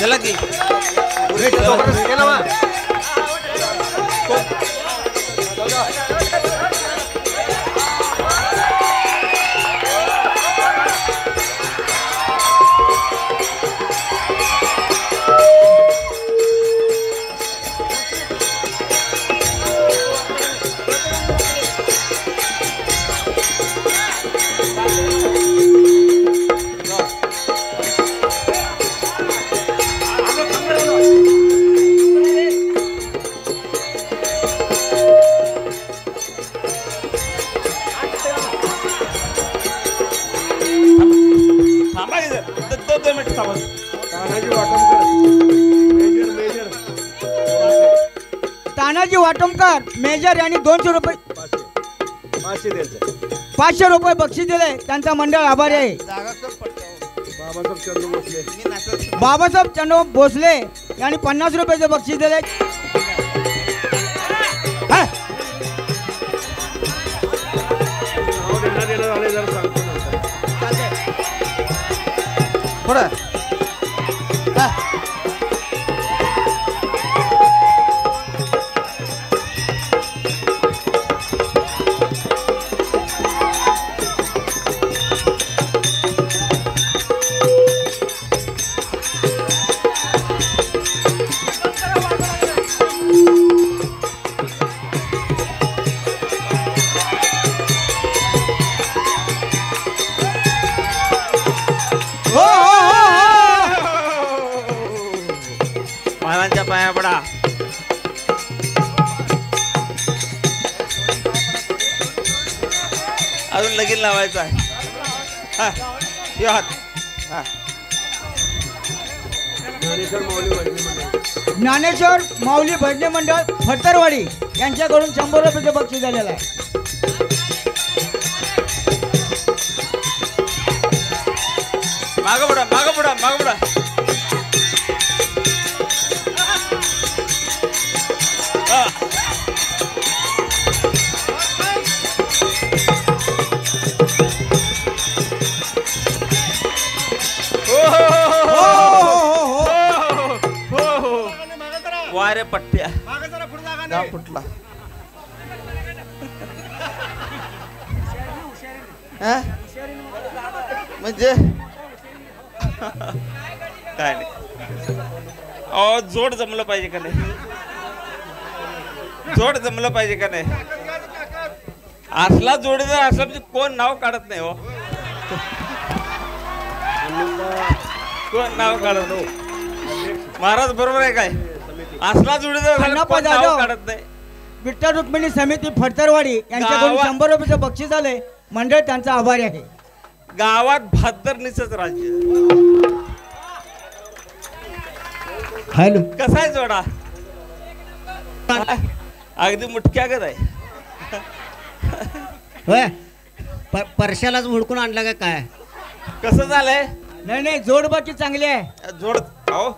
चला की तानाजी वाटमकर मेजर यांनी 200 रुपये 500 रुपये बक्षीस दिले. त्यांचा मंडळ आभारी आहे. बाबासाहेब चंदू भोसले यांनी 50 रुपयाचे बक्षीस दिले. महाराजांच्या पाया पडा. अजून लगीन लावायचं आहे. हा हात हा. ज्ञानेश्वर माऊली भजनी मंडळ फटरवाडी यांच्याकडून 100 रुपयाचे बक्षीस झालेलं आहे. मागं पुढा मागं पुढा मागं पुढा. वारे पट्ट्या फुटला. म्हणजे काय नाही. जोड जमलं पाहिजे का नाही. जोड जमलं पाहिजे का नाही. असला जोडीदार असला म्हणजे कोण नाव काढत नाही हो. कोण नाव काढत. महाराज बरोबर आहे काय. असला जोडीदार नाव काढत नाही. विठ्ठल रुक्मिणी समिती फडतरवाडी यांच्याकडून 100 रुपयाचे बक्षीस झाले. मंडळ त्यांचा आभारी आहे. गावात भातरणीचंच राज्य. कसा आहे जोडा. अगदी मुटक्यागत आहे. परशालाच हुडकून आणला का काय. कसं झालंय. नाही नाही जोड बाकी चांगली आहे. जोड हो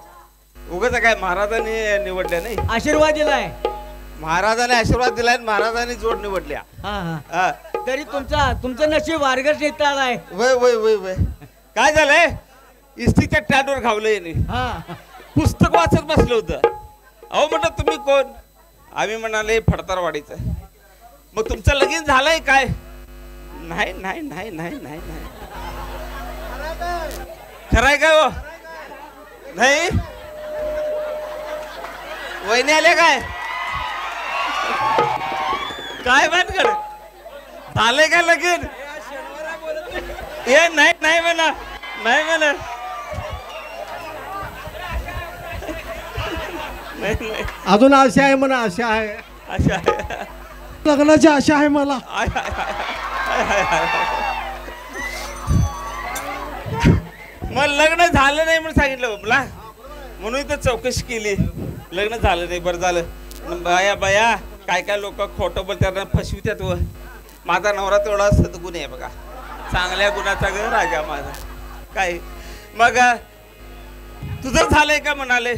उगाच काय महाराजांनी निवडल्या नाही. आशीर्वाद दिलाय. महाराजांनी आशीर्वाद दिलाय. महाराजांनी जोड निवडल्या. तरी तुमचं नशीब वारगस नेता आलाय. वय वय वय वय. काय झालंय. इस्त्रीच्या टॅटवर घावलंय. पुस्तक वाचत बसलं होतं. अहो म्हटलं तुम्ही कोण. आम्ही म्हणाले फडतरवाडीचं. मग तुमचं लगीन झालंय काय. नाही नाही नाही नाही नाही नाही. खरंय काय हो. नाही वहिनी आल्या काय. काय भानगड झालंय काय लगीन. हे नाही नाही म्हणा. नाही म्हणा. अजून आशा आहे म्हणा. आशा आहे. आशा आहे. लग्नाची आशा आहे मला. मग लग्न झालं नाही म्हणून सांगितलं मला. म्हणून इथं चौकशी केली. लग्न झालं नाही. बरं झालं. बाया बाया काय काय लोक खोटं बोलतात फसवितात. व माझा नवरा तेवढा सद्गुण आहे बघा. चांगल्या गुणाचा ग राजा माझा. काय मग तुझं झालंय का म्हणाले.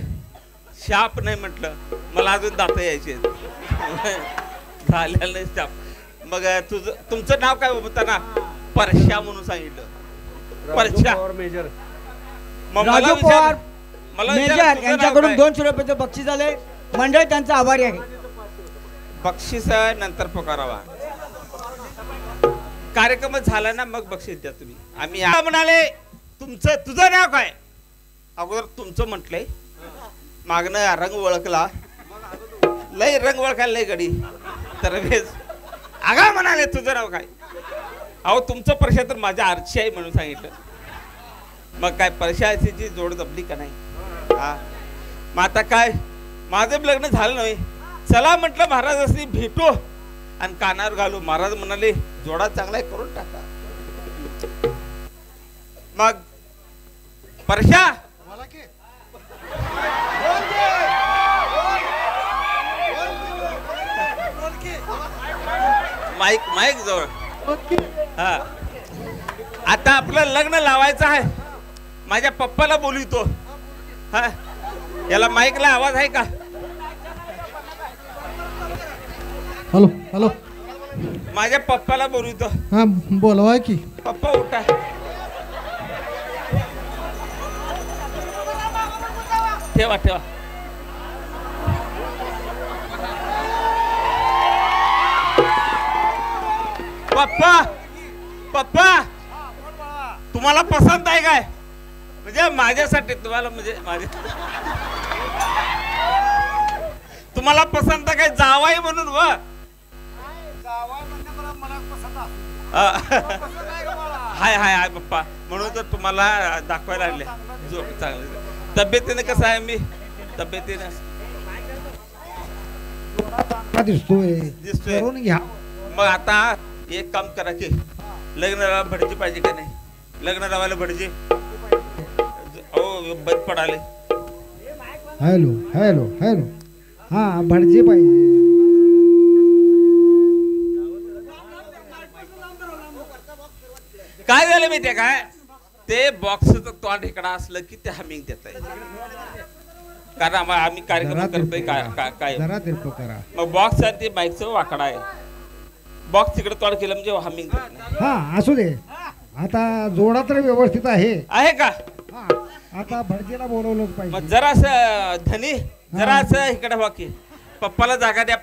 शाप नाही म्हटलं. मला अजून दात यायचे झालेलं नाही शाप. मग तुमचं नाव काय होतं. परशा म्हणून सांगितलं. परशा. राजू पवार मला मेजर विचारा, तुझं नाव यांच्याकडून काय? 200 रुपयाचं बक्षीस आले. मंडळ त्यांचा आभारी आहे. बक्षीस नंतर पुकारावा. कार्यक्रम झाला ना मग बक्षीस द्या तुम्ही. आम्ही म्हणाले तुझं नाव काय? अगोदर तुमचं म्हटलंय, मागणं रंग ओळखला, लय रंग ओळखायला लय गडी तर आगा म्हणाले तुझं नाव काय? अहो तुमचं परशा तर माझ्या आरची आहे म्हणून सांगितलं. मग काय परशाची जोड जपली का नाही? हा मग आता काय, माझं लग्न झालं नाही. चला म्हटलं महाराजांनी भेटू आणि कानावर घालू. महाराज म्हणाले जोडा चांगला आहे, करून टाका. मग परशा माईक माईक जवळ. हा आता आपलं लग्न लावायचं आहे. माझ्या पप्पाला बोलवितो. हा याला माईकला आवाज आहे का? Hello hello. माझ्या पप्पाला बोलवितो. हा बोलवा की. पप्पा उठा. ठेवा ठेवा. पप्पा पप्पा तुम्हाला पसंत आहे काय? म्हणजे माझ्यासाठी तुम्हाला म्हणजे माझ्या तुम्हाला पसंत आहे काय? जावाई म्हणून व हाय हाय हाय पप्पा म्हणून तर तुम्हाला दाखवायला लागले. जो चांगलं तब्येतीने कसं आहे मी? तब्येतीने दिसतोय. घ्या. मग आता एक काम करा की लग्न लावायला भटजी पाहिजे का नाही? लग्न लावायला भटजी बंद पडाले. Hello hello hello. हा भटजी पाहिजे. काय झालं माहितीये काय? ते बॉक्सचं तोंड इकडं असलं की ते हमिंग देत आहे. कारण आम्ही कार्यक्रम करतोय काय जरा तिरको करा. मग बॉक्स आणि ते बाईकचं वाकडा आहे. बॉक्स तिकडे तोड केलं म्हणजे हमिंग देत नाही. हा असू दे. आता जोडा तर व्यवस्थित आहे का? हा, आता भटजीला बोलवलं मग पाहिजे. जरा असं धनी जरा असं इकडे बाकी पप्पाला जागा द्या.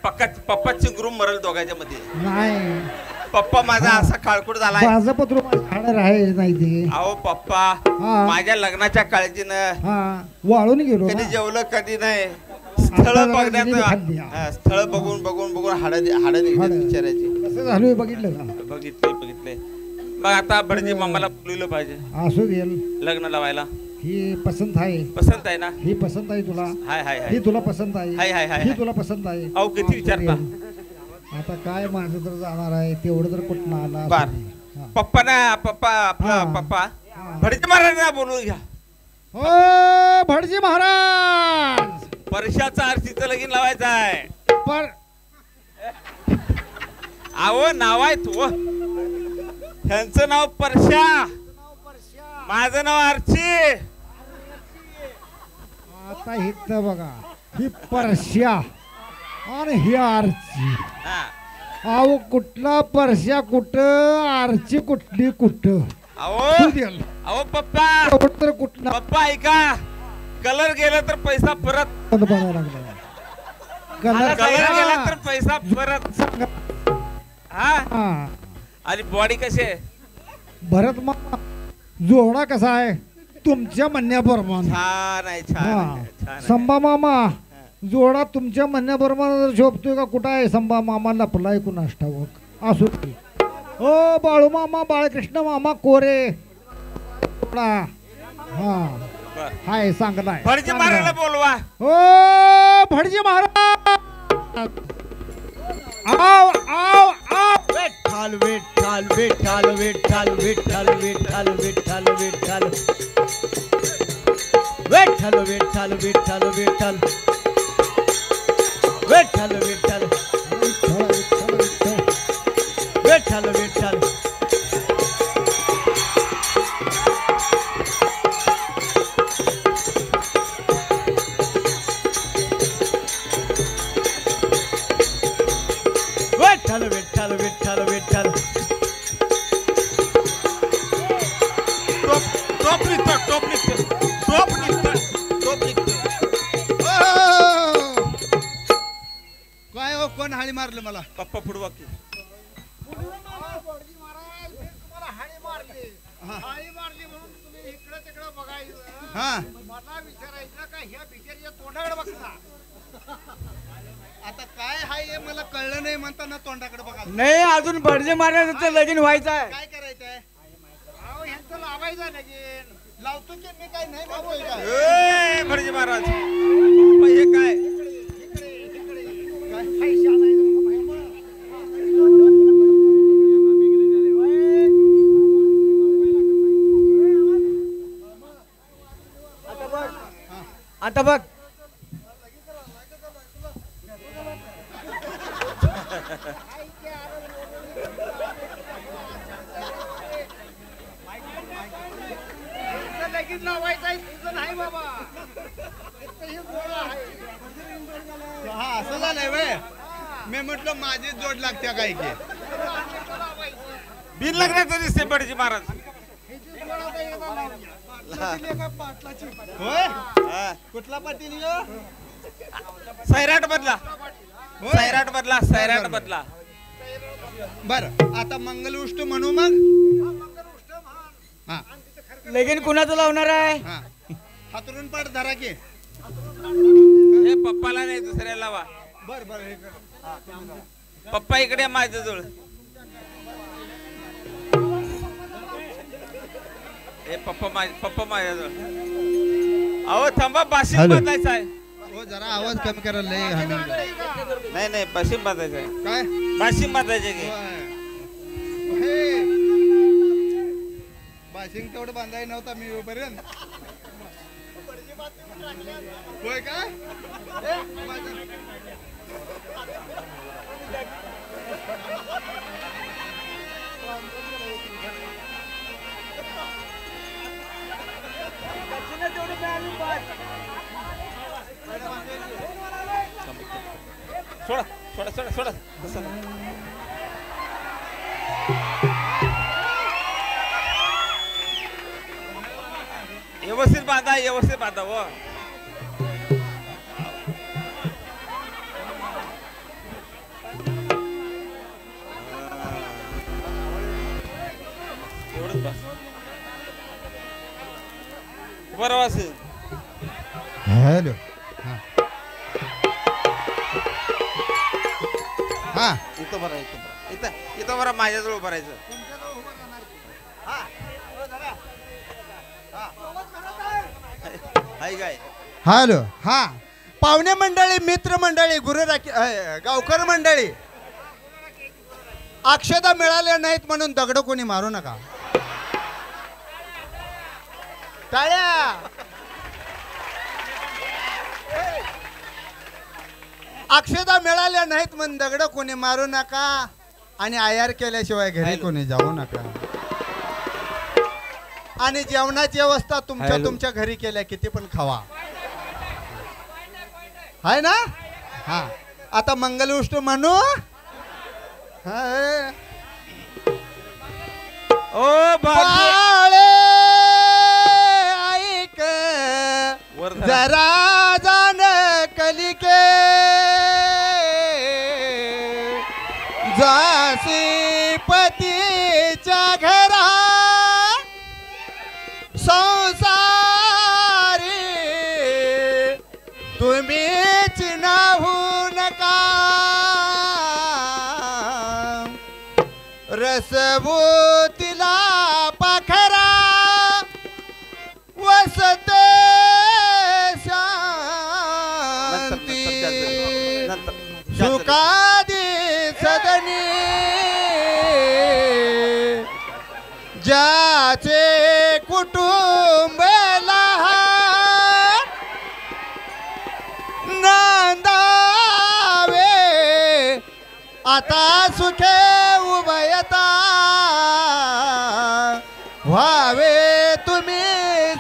पप्पाची ग्रुम मरल दोघांच्या मध्ये. नाही पप्पा माझा असा काळकूड झालाय. भाजपत्र खाणार आहे नाही ते. अहो पप्पा हा. माझ्या लग्नाच्या काळजीनं हा वाळून गेलो कधी ना. जेवलं कधी नाही. स्थळ आता जरा बघण्यात जिलेबी खाल्ली, हा. स्थळ बघून बघून बघून हाड विचारायची. कसं झालं बघितलं का? बघितले. मग आता भटजी मामाला बोलवलं पाहिजे असू दे. लग्न लावायला. ही पसंत आहे. पसंत आहे ना? ही पसंत आहे तुला. हाय हाय हाय. ही तुला पसंत आहे. हाय, हाय, हाय, ही हाय. तुला पसंत आहे. अहो किती विचारता. आता काय माझं तर जाणार आहे तेवढं तर कुठं आला. बर. असू दे. हा. पप्पा ना पप्पा आपला हा. पप्पा हा. भटजी महाराजांना बोलवून घ्या. ओ भटजी महाराज. परशाचा आरतीचं लगीन लावायचं आहे. पर अहो नाव आहे तू. ह्यांचं नाव परशा, माझं नाव आरची. आता इथं बघा ही परश्या आणि ही आरची. हा. अहो कुठला परश्या कुठं आरची कुठली कुठं. अहो पप्पा तर कुठला पप्पा ऐका. कलर गेला तर पैसा परत. बंद पडायला लागला. कलर कलर गेला तर पैसा परत. हा हा. आणि बॉडी कशी आहे? भरत मग जोडा कसा आहे तुमच्या म्हणण्याप्रमाणे. छान आहे छान आहे, छान हा. आहे. संभा मामा जोडा तुमच्या म्हणण्याप्रमाणे शोभतोय का कुठं आहे? संभा मामा लपला ऐकून अष्टावक असू दे. ओ बाळू मामा बाळकृष्ण मामा कोरे जोडा. हा बरं. हाय चांगला आहे. भटजी महाराजला बोलवा. ओ भटजी महाराज आव आव आव. विठ्ठल विठ्ठल विठ्ठल विठ्ठल विठ्ठल विठ्ठल विठ्ठल विठ्ठल विठ्ठल विठ्ठल विठ्ठल विठ्ठल विठ्ठल विठ्ठल विठ्ठल विठ्ठल. विठ्ठल विठ्ठल विठ्ठल विठ्ठल. टोप निघतं, टोप निघतं, टोप निघतं, टोप त्यानं हाळी मारलं मला. पप्पा फुडवा की हा मला विचारायचं का ह्या बिचारीच्या तोंडाकडे बघता. आता काय हाय हे मला कळलं नाही म्हणताना तोंडाकडे बघा. नाही अजून भटजी महाराजांचं लगीन व्हायचं आहे. काय करायचंय? अहो ह्यांचं लावायचं लगीन. लावतो की मी काय नाही लावतोय का? ए भटजी महाराज पप्पा हे काय आता बघ लगीन लावायचं आहे तुझं नाही बाबा. हे गोळा आहे. हा असं झालंय व्हय. मी म्हटलं माझी जोड लागते काय की. बिन लग्नाचं दिसते भटजी महाराज होय हा. कुठला पाटील यो? सैराट बदला सैराट बदला सैराट बदला बर आता मंगलउष्ट म्हणू मग. हा लगीन कुणाचं लावणार आहे? हा हातरून पाठ धरा की. हे पप्पाला नाही दुसऱ्याला लावा. बर बर हे कर. पप्पा इकडे माझ्याजवळ हे पप्पा माझ्याजवळ. अहो थांबा बाशिंग हॅलो. बांधायचा आहे. हो जरा आवाज कमी करा लय हमी. नाही नाही बाशिंग बांधायचं आहे. काय बाशिंग बांधायचे की हे बाशिंग तेवढं बांधाय नव्हता मी पर्यंत. होय काय सोडा सोडा सोडा सोडा तसं नाही. व्यवस्थित बांधा व्यवस्थित बांधा व एवढंच बस बरोबर असेल. हॅलो हा इथं बरं इथं बरं माझ्याजवळ उभं राहायचं. हाय काय हॅलो हा पाहुणे मंडळी मित्र मंडळी गावकर मंडळी अक्षता मिळाल्या नाहीत म्हणून दगड कोणी मारू नका. टाळ्या. अक्षता मिळाल्या नाहीत म्हणून दगड कोणी मारू नका आणि आयार केल्याशिवाय घरी कोणी जाऊ नका. आणि जेवणाची व्यवस्था तुमच्या घरी केल्या किती पण खावा. हाय ना. हा आता मंगलउष्ट म्हणू. ओ बाळे ऐक वर धरा. जरा जाण कलिके जासी पतीच्या घरा संसारी तुम्हीच नाहू नका रसभूतीला पाखरा वसते शांती सुखादी सदनी ज्याचे कुटुंब लहान नांदावे आता सुखे उभयता व्हावे तुम्ही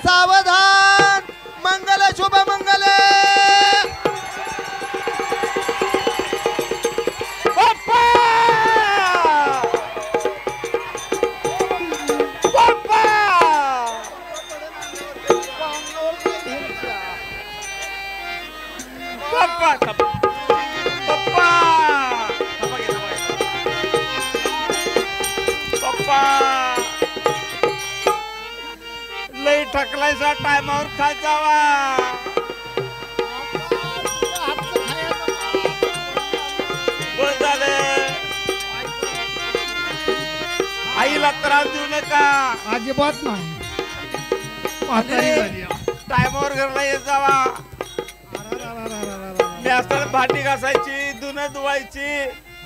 सावधान. मंगल शुभ मंगल. पप्पा थकलायचा टायमावर खात जावा. बस झालं. आईला त्रास देऊ नका. अजिबात नाही. म्हातारी झाली. टायमावर घरला येत जावा. मी असताना भांडी घासायची, धुणं धुवायची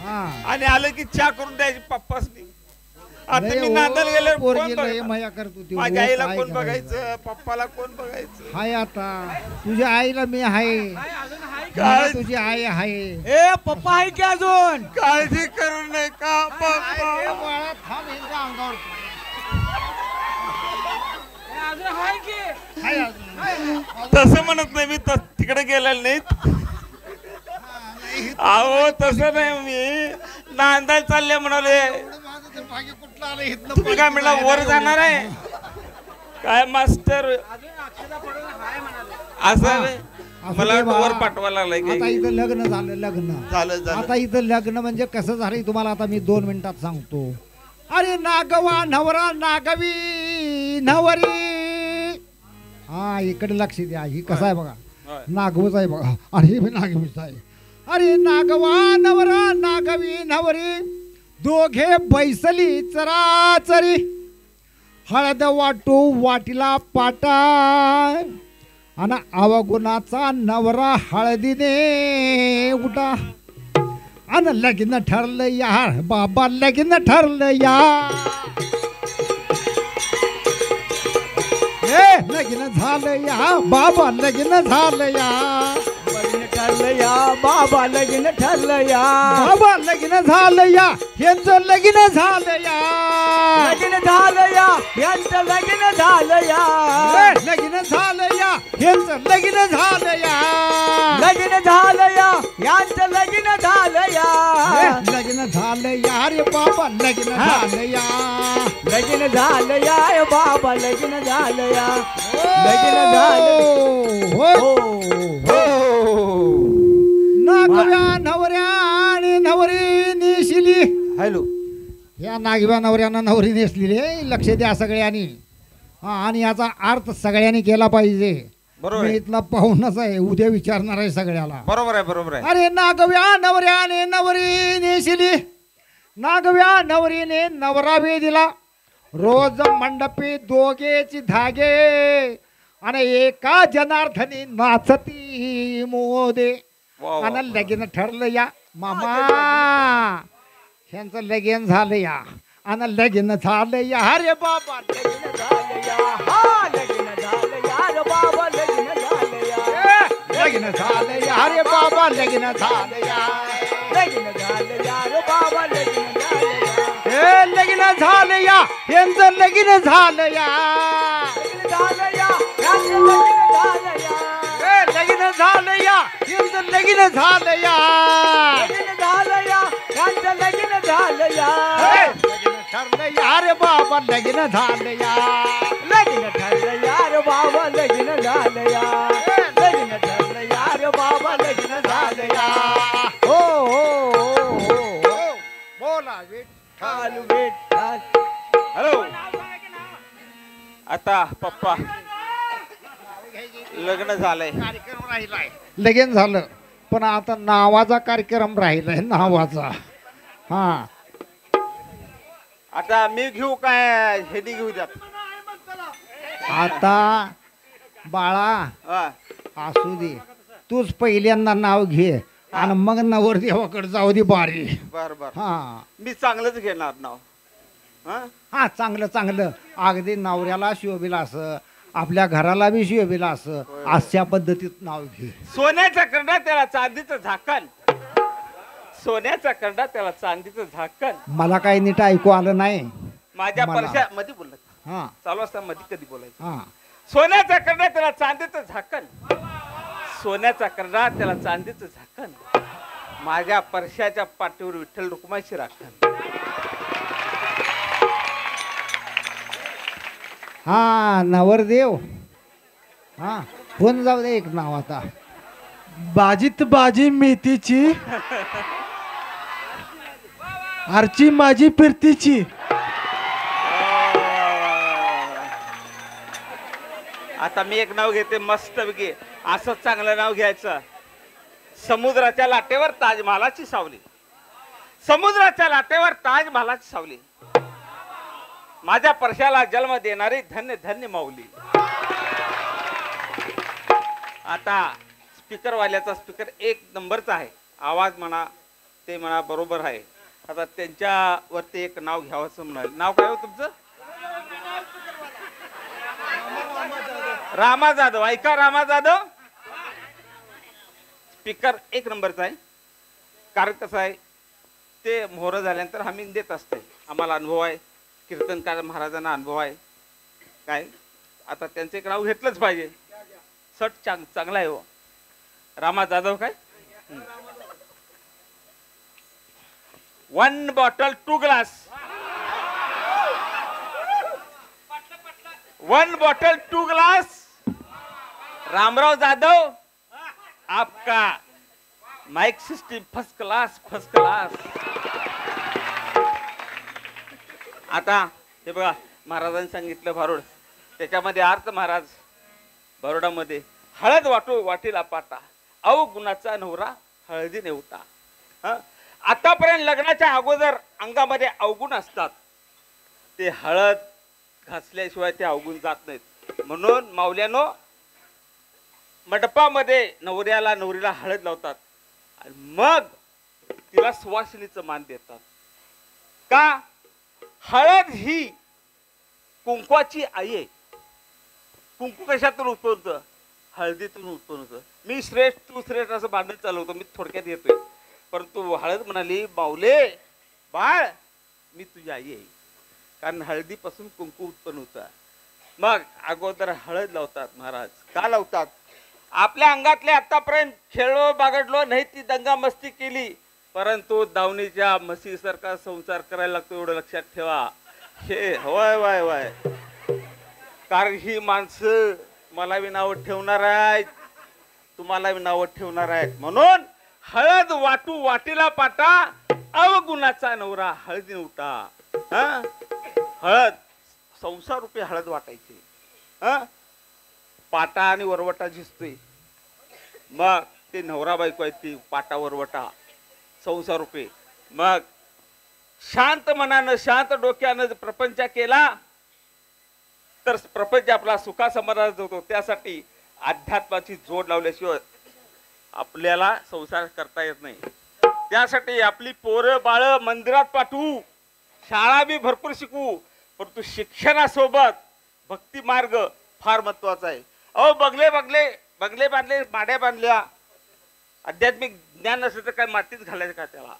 हा. आणि आलं की चहा करून द्यायची पप्पासनी. आता लय मी हो, नांदायला गेल्यावर कोण पोरगी लय बघणार? मया करत होती. माझ्या हो, आईला काय कोण करायचं? बघायचं, पप्पाला कोण बघायचं? हाय आता तुझ्या आईला मी आहे. काय? तुझी आई आहे. ए पप्पा आहे की अजून? काळजी करू नका पप्पा. तसं म्हणत नाही मी, तिकडे गेलेलं नाही. अहो तसं नाही, मी नांदायला चालले म्हणाले. तुम्ही काय म्हणला वर जाणार आहे काय मास्टर? असं आहे? असू मला दे वाटतं बा. वर पाठवा लागलाय आता काही. इथं लग्न झालं. लग्न झालं आता इथं लग्न म्हणजे कसं झालं तुम्हाला आता मी 2 मिनिटात सांगतो. अरे नागवा नवरा नागवी नवरी. हा इकडे लक्ष द्या. ही कसं आहे बघा. होय. नागवच आहे बघा आणि हे बी नागवीच आहे. अरे नागवा नवरा नागवी नवरी दोघे बैसली चराचरी हळद वाटू वाटीला पाटा आणि अवगुणाचा नवरा हळदीने उठा आणि लगीन ठरलं या बाबा लगीन ठरलं या. ए लगीन झालं या बाबा लगीन झालं या. लग्न ठरलं या बाबा लगीन ठरलं या. बाबा लगीन झालं या यांचं लगीन झालं या. लगीन झालं या यांचं लगीन झालं या. ए, लगीन झालं या यांचं लगीन झालं या. लगीन झालं या यांचं लगीन झालं ए, या. लगीन झालं या रे बाबा लगीन झालं या. लगीन झालं या बाबा लगीन झालं या. लगीन झालं. हो नागव्या नवऱ्या आणि नवरी नेसली. हॅलो या नागव्या नवऱ्यानं नवरी नेसलेली आहे. लक्ष द्या सगळ्यांनी. हा आणि याचा अर्थ सगळ्यांनी केला पाहिजे. बरोबर मी आहे. इथला पाहुणाच आहे. उद्या विचारणार आहे सगळ्याला. बरोबर आहे, बरोबर आहे. अरे नागव्या नवऱ्याने नवरी नेसली. नागव्या नवरीने नवरा बी दिला. रोज मंडपी दोघेची धागे आणि एका जनार्दनी नाचती मोदे. वा, वा, आणि वा. लगीन ठरलं या मामा ह्यांचं लगीन झालं या आणि लगीन झालं या रे बाबा लगीन झालं या. हा लगीन झालं या रे बाबा लगीन झालं या. लगीन झालं या रे बाबा लगीन झालं या. लगीन झालं या रे बाबा लगीन झालं या. हे लगीन झालं या यांचं लगीन झालं या. लगीन झालं या यांचं लगीन झालं या. हे लगीन झालं या यांचं लगीन झालं या. लगीन झालं या यांचं लगीन झालं या. हे लगीन ठरलं या रे बाबा लगीन झालं या. लगीन ठरलं या रे बाबा लगीन झालं या. लगीन ठरलं या रे बाबा लगीन झालं या. हो हो हो हो बोला विठ्ठल विठ्ठल. हॅलो. आता पप्पा लग्न झालंय. कार्यक्रम राहिलाय. लगीन झालं पण आता नावाचा कार्यक्रम राहिलाय. नावाचा. हा आता मी घेऊ काय हेदी घेऊ द्यात? आता बाळा हा. असू दे तूच पहिल्यांदा नाव घे आणि मग नवरदेवाकडे जाऊ दे बारी. बर बर. हा मी चांगलंच घेणार नाव. हा. हा चांगलं चांगलं अगदी नवऱ्याला शोभेल असं आपल्या घराला बी शोभेल असं अशा पद्धतीत नाव घे. सोन्याचा करडा त्याला चांदीचं झाकण. सोन्याचा करडा त्याला चांदीचं झाकण. मला काही नीट ऐकू आलं नाही. माझ्या मला. परशा मध्ये बोलत हा चालू असताना मध्ये कधी बोलायचं? हा सोन्याचा करडा त्याला चांदीचं झाकण. सोन्याचा करडा त्याला चांदीचं झाकण. माझ्या परशाच्या पाठीवर विठ्ठल रुक्माईची राखण. हा नवरदेव. हा फोन जाऊ दे एक नाव आता. बाजीत बाजी मेथीची आरची माझी फिरतीची. आता मी एक नाव घेते मस्त पैकी, असंच चांगलं नाव घ्यायचं. समुद्राच्या लाटेवर ताजमहालाची सावली, समुद्राच्या लाटेवर ताजमहालाची सावली, माझ्या परशाला जन्म देणारी धन्य धन्य माऊली. आता स्पीकर वाल्याचा स्पीकर एक नंबरचा आहे, आवाज म्हणा ते म्हणा बरोबर आहे. आता त्यांच्यावरती एक नाव घ्यावंसं म्हणाल. नाव काय हो तुमचं? रामा जाधव. ऐका रामा जाधव, स्पीकर एक नंबरचा आहे. कारण कसं आहे, ते मोहरं झाल्यानंतर आम्ही देत असते, आम्हाला अनुभव आहे, कीर्तनकार महाराजांना अनुभव आहे. काय आता त्यांचं एक नाव घेतलंच पाहिजे. सट चांगला आहे हो, रामा जाधव. काय 1 bottle 2 glass, 1 bottle 2 glass. Ramrao Jadhav, आपका mic system first class, first class. आता हे बघा, महाराजांनी सांगितलं भारुड, त्याच्यामध्ये अर्थ महाराज भारुडामध्ये हळद वाटू वाटीला पाटा, अवगुणाचा नवरा हळदी नेवता. आतापर्यंत लग्नाच्या अगोदर अंगामध्ये अवगुण असतात, ते हळद घासल्याशिवाय ते अवगुण जात नाहीत. म्हणून माऊल्यानो मंडपामध्ये नवऱ्याला नवरीला हळद लावतात आणि मग तिला सुवासिनीचं मान देतात. का? हळद ही कुंकवाची आई आहे. कुंकू कशातून उत्पन्न होतं? हळदीतून उत्पन्न होतं. मी श्रेष्ठ तू श्रेष्ठ असं भांडण चालवतो, मी थोडक्यात येतोय. परंतु हळद म्हणाली, बावले बाळ मी तुझी आई आहे, कारण हळदीपासून कुंकू उत्पन्न होतं. मग अगोदर हळद लावतात महाराज. का लावतात? आपल्या अंगातले आतापर्यंत खेळलो बागडलो नाही, ती दंगा मस्ती केली, परंतु दावणीच्या म्हशीसारखा संसार करायला लागतो, एवढं लक्षात ठेवा. हे होय वय वय, कारण ही माणसं मला बी नावं ठेवणार आहेत, तुम्हाला बी नावं ठेवणार आहेत. म्हणून हळद वाटू वाटीला पाटा, अवगुणाचा नवरा हळदी उठा. हळद संसार रुपये हळद वाटायची. पाटा आणि वरवटा झिजतोय, मग ते नवरा बायको आहेत, ती पाटा वरवटा संसार रुपये. मग शांत मनानं शांत डोक्यानं प्रपंच केला तर प्रपंच आपला सुखा समाधानात होतो. त्यासाठी अध्यात्माची जोड लावल्याशिवाय आपल्याला संसार करता येत नाही. त्यासाठी आपली पोरं बाळ मंदिरात पाठवू, शाळा बी भरपूर शिकवू, परंतु शिक्षणासोबत भक्ती मार्ग फार महत्वाचा आहे. अहो बंगले बंगले बंगले बांधले, माड्या बांधल्या, आध्यात्मिक ज्ञान नसेल तर काय मातीच घालायचं का त्याला?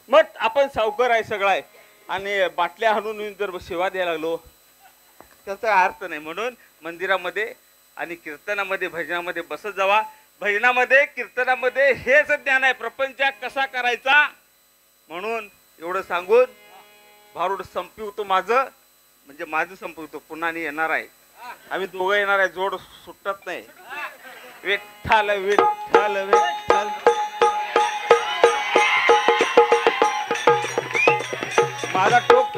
मग आपण सावकार आहे सगळं आहे आणि बाटल्या हाणून जर सेवा द्यायला लागलो त्याचा अर्थ नाही. म्हणून मंदिरामध्ये आणि कीर्तनामध्ये भजनामध्ये बसत जावा. भजनामध्ये कीर्तनामध्ये हेच ज्ञान आहे, प्रपंच कसा करायचा. म्हणून एवढं सांगून भारूड संपवतो माझं, म्हणजे माझं संपवतो. पुन्हा येणार आहे, आम्ही दोघं येणार आहे, जोड सुटत नाही. विठ्ठल विठ्ठल विठ्ठल. माझा टोक